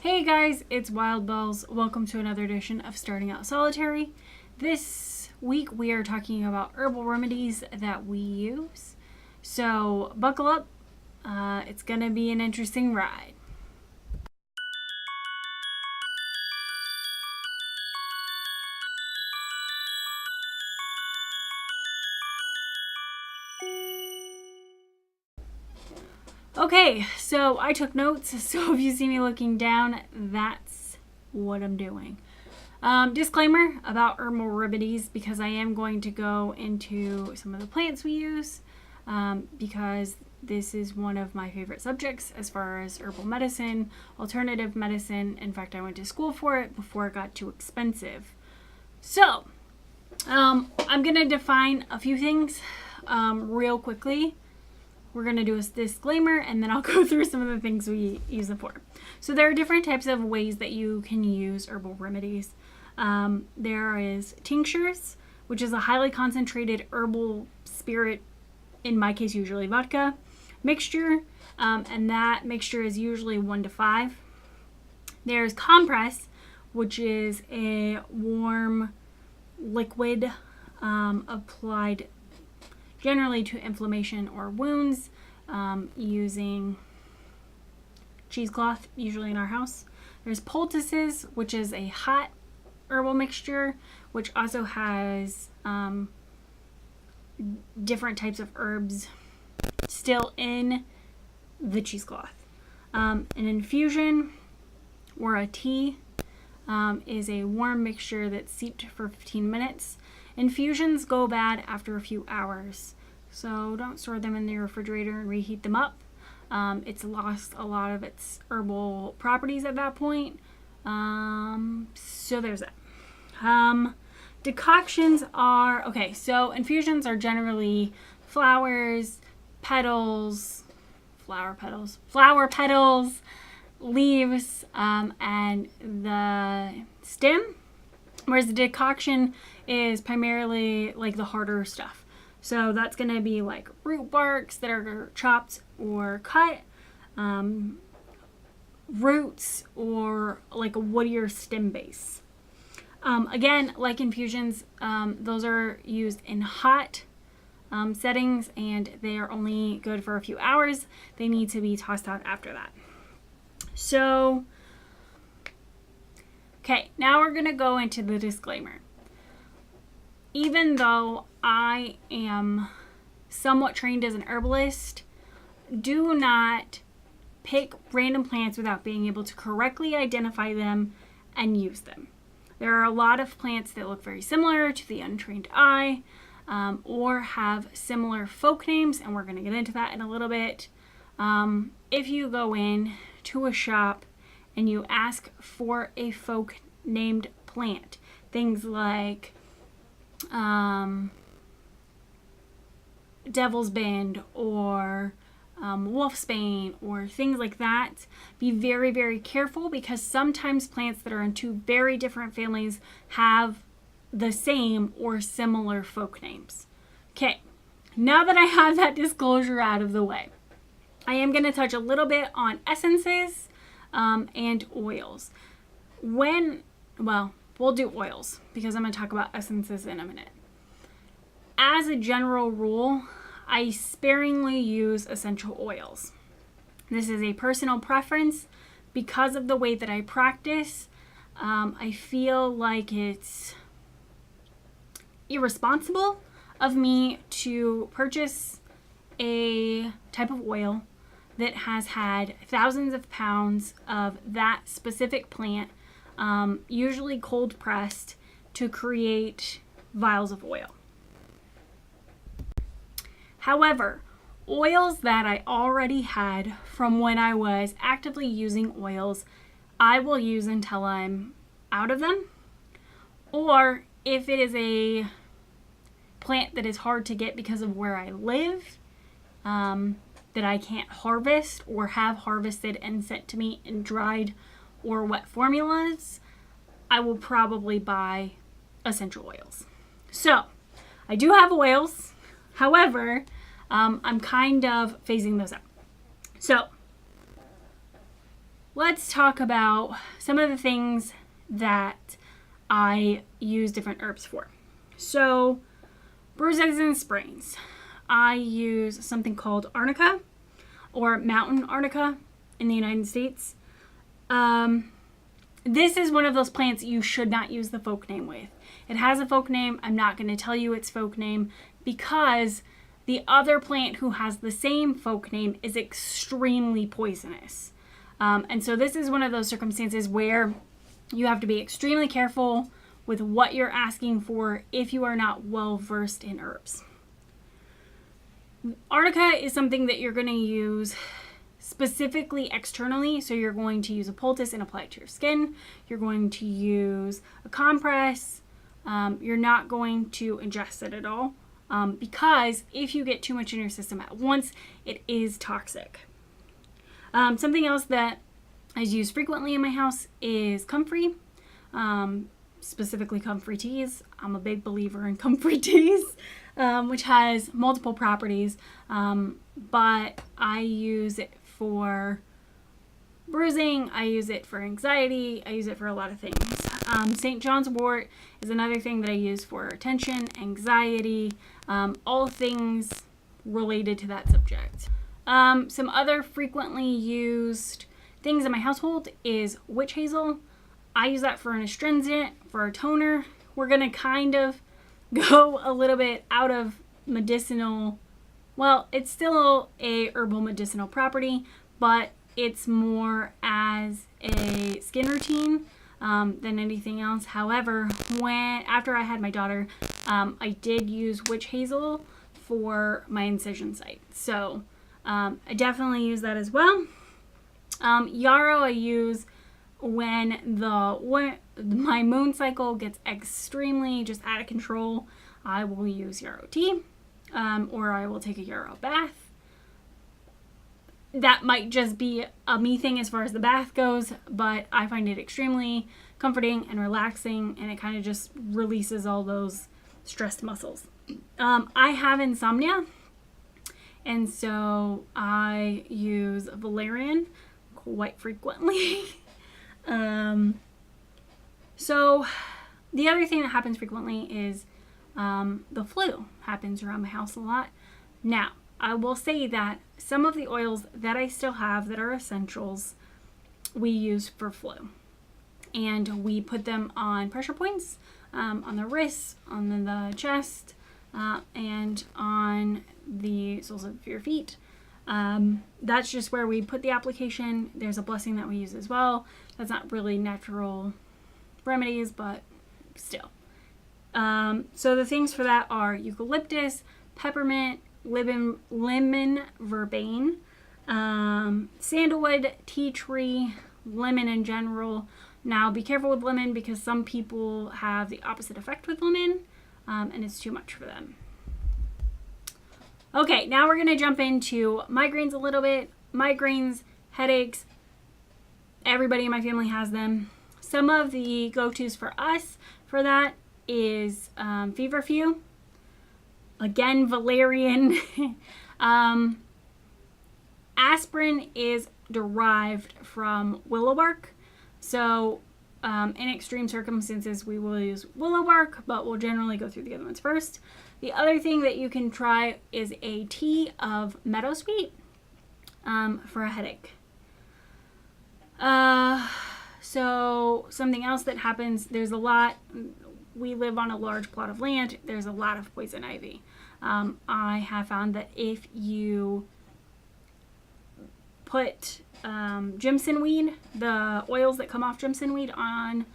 Hey guys, it's Wyld Bells. Welcome to another edition of Starting Out Solitary. This week we are talking about herbal remedies that we use. So buckle up, it's gonna be an interesting ride. Okay, so I took notes, so if you see me looking down, that's what I'm doing. Disclaimer about herbal remedies, because I am going to go into some of the plants we use, because this is one of my favorite subjects as far as herbal medicine, alternative medicine. In fact, I went to school for it before it got too expensive. So, I'm going to define a few things real quickly. We're going to do a disclaimer, and then I'll go through some of the things we use them for. So there are different types of ways that you can use herbal remedies. There is tinctures, which is a highly concentrated herbal spirit, in my case usually vodka, mixture, and that mixture is usually 1 to 5. There's compress, which is a warm liquid applied generally to inflammation or wounds, using cheesecloth, usually in our house. There's poultices, which is a hot herbal mixture, which also has different types of herbs still in the cheesecloth. An infusion or a tea is a warm mixture that's steeped for 15 minutes. Infusions go bad after a few hours, so don't store them in the refrigerator and reheat them up. It's lost a lot of its herbal properties at that point. So there's that. Decoctions are, okay, so infusions are generally flowers, petals, flower petals, leaves, and the stem. Whereas the decoction is primarily like the harder stuff. So that's going to be like root barks that are chopped or cut, roots, or like a woodier stem base. Again, like infusions, those are used in hot settings, and they are only good for a few hours. They need to be tossed out after that. So, okay, now we're going to go into the disclaimer. Even though I am somewhat trained as an herbalist, do not pick random plants without being able to correctly identify them and use them. There are a lot of plants that look very similar to the untrained eye, or have similar folk names, and we're going to get into that in a little bit. If you go in to a shop and you ask for a folk named plant, things like Devil's Bend or Wolfsbane or things like that, be very, very careful, because sometimes plants that are in two very different families have the same or similar folk names. Okay, now that I have that disclosure out of the way, I am going to touch a little bit on essences and oils. We'll do oils because I'm going to talk about essences in a minute. As a general rule, I sparingly use essential oils. This is a personal preference because of the way that I practice. I feel like it's irresponsible of me to purchase a type of oil that has had thousands of pounds of that specific plant, usually cold pressed, to create vials of oil. However, oils that I already had from when I was actively using oils, I will use until I'm out of them. Or if it is a plant that is hard to get because of where I live, that I can't harvest or have harvested and sent to me in dried or wet formulas, I will probably buy essential oils. So I do have oils. However, I'm kind of phasing those out. So let's talk about some of the things that I use different herbs for. So, bruises and sprains. I use something called arnica or mountain arnica in the United States. This is one of those plants you should not use the folk name with. It has a folk name. I'm not going to tell you its folk name because the other plant who has the same folk name is extremely poisonous. And so this is one of those circumstances where you have to be extremely careful with what you're asking for if you are not well versed in herbs. Arnica is something that you're going to use specifically externally. So you're going to use a poultice and apply it to your skin. You're going to use a compress. You're not going to ingest it at all because if you get too much in your system at once, it is toxic. Something else that I use frequently in my house is comfrey, specifically comfrey teas. I'm a big believer in comfrey teas, which has multiple properties, but I use it for bruising, I use it for anxiety, I use it for a lot of things. St. John's wort is another thing that I use for tension, anxiety, all things related to that subject. Some other frequently used things in my household is witch hazel. I use that for an astringent, for a toner. We're going to kind of go a little bit out of medicinal. Well, it's still a herbal medicinal property, but it's more as a skin routine than anything else. However, after I had my daughter, I did use witch hazel for my incision site. So I definitely use that as well. Yarrow I use when my moon cycle gets extremely just out of control. I will use yarrow tea, or I will take a yarrow bath. That might just be a me thing as far as the bath goes, but I find it extremely comforting and relaxing, and it kind of just releases all those stressed muscles. I have insomnia, and so I use valerian quite frequently. So the other thing that happens frequently is the flu happens around my house a lot. Now, I will say that some of the oils that I still have that are essentials, we use for flu. And we put them on pressure points, on the wrists, on the chest, and on the soles of your feet. That's just where we put the application. There's a blessing that we use as well. That's not really natural remedies, but still. So the things for that are eucalyptus, peppermint, lemon verbena, sandalwood, tea tree, lemon in general. Now be careful with lemon because some people have the opposite effect with lemon, and it's too much for them. Okay, now we're going to jump into migraines a little bit. Migraines, headaches, everybody in my family has them. Some of the go-tos for us for that is feverfew. Again, valerian. Aspirin is derived from willow bark. So in extreme circumstances, we will use willow bark, but we'll generally go through the other ones first. The other thing that you can try is a tea of meadowsweet for a headache. So something else that happens, we live on a large plot of land, there's a lot of poison ivy. I have found that if you put Jimson weed, the oils that come off Jimson weed on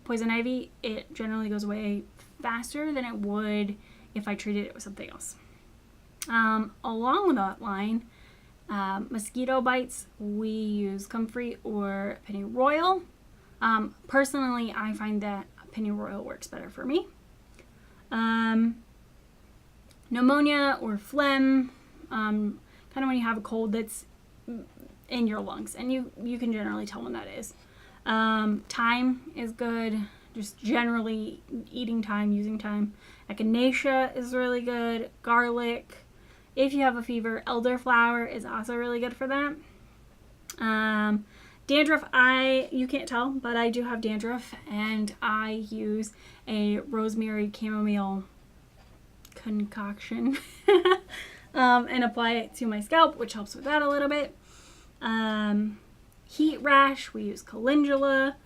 poison ivy, it generally goes away faster than it would if I treated it with something else. Along that line, mosquito bites, we use comfrey or pennyroyal. Personally, I find that pennyroyal works better for me. Pneumonia or phlegm, kind of when you have a cold that's in your lungs, and you can generally tell when that is. Thyme is good, just generally eating thyme, using thyme. Echinacea is really good. Garlic. If you have a fever, elderflower is also really good for that. Dandruff, you can't tell, but I do have dandruff, and I use a rosemary chamomile concoction and apply it to my scalp, which helps with that a little bit. Heat rash, we use calendula.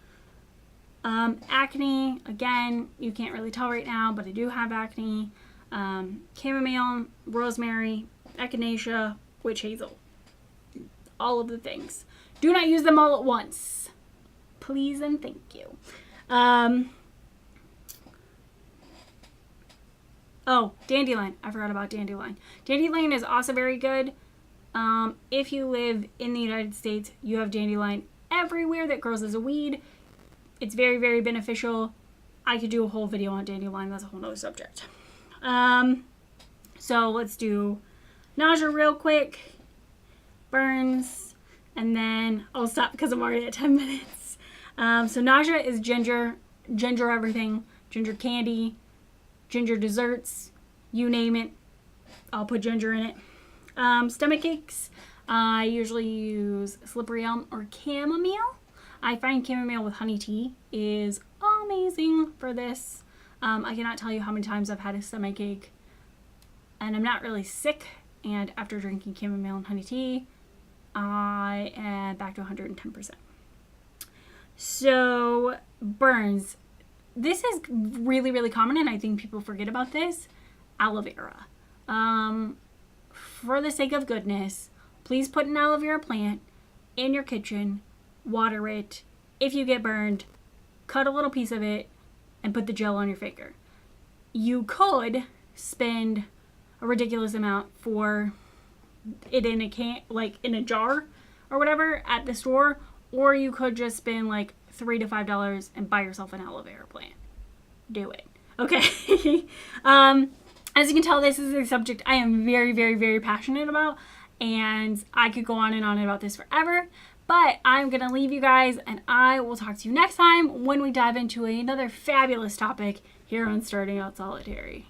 Acne, again, you can't really tell right now, but I do have acne. Chamomile, rosemary, echinacea, witch hazel. All of the things. Do not use them all at once. Please and thank you. Oh, dandelion. I forgot about dandelion. Dandelion is also very good. If you live in the United States, you have dandelion everywhere that grows as a weed. It's very, very beneficial. I could do a whole video on dandelion. That's a whole nother subject. So let's do nausea real quick. Burns. And then I'll stop because I'm already at 10 minutes. So nausea is ginger everything, ginger candy, ginger desserts, you name it. I'll put ginger in it. Stomach aches, I usually use slippery elm or chamomile. I find chamomile with honey tea is amazing for this. I cannot tell you how many times I've had a stomach ache and I'm not really sick. And after drinking chamomile and honey tea, I am back to 110%. So burns. This is really, really common, and I think people forget about this. Aloe vera. For the sake of goodness, please put an aloe vera plant in your kitchen, water it. If you get burned, cut a little piece of it and put the gel on your finger. You could spend a ridiculous amount for it in a can, like in a jar or whatever at the store, or you could just spend like $3 to $5 and buy yourself an aloe vera plant. Do it. Okay. As you can tell, this is a subject I am very, very, very passionate about, and I could go on and on about this forever, but I'm gonna leave you guys, and I will talk to you next time when we dive into another fabulous topic here on Starting Out Solitary.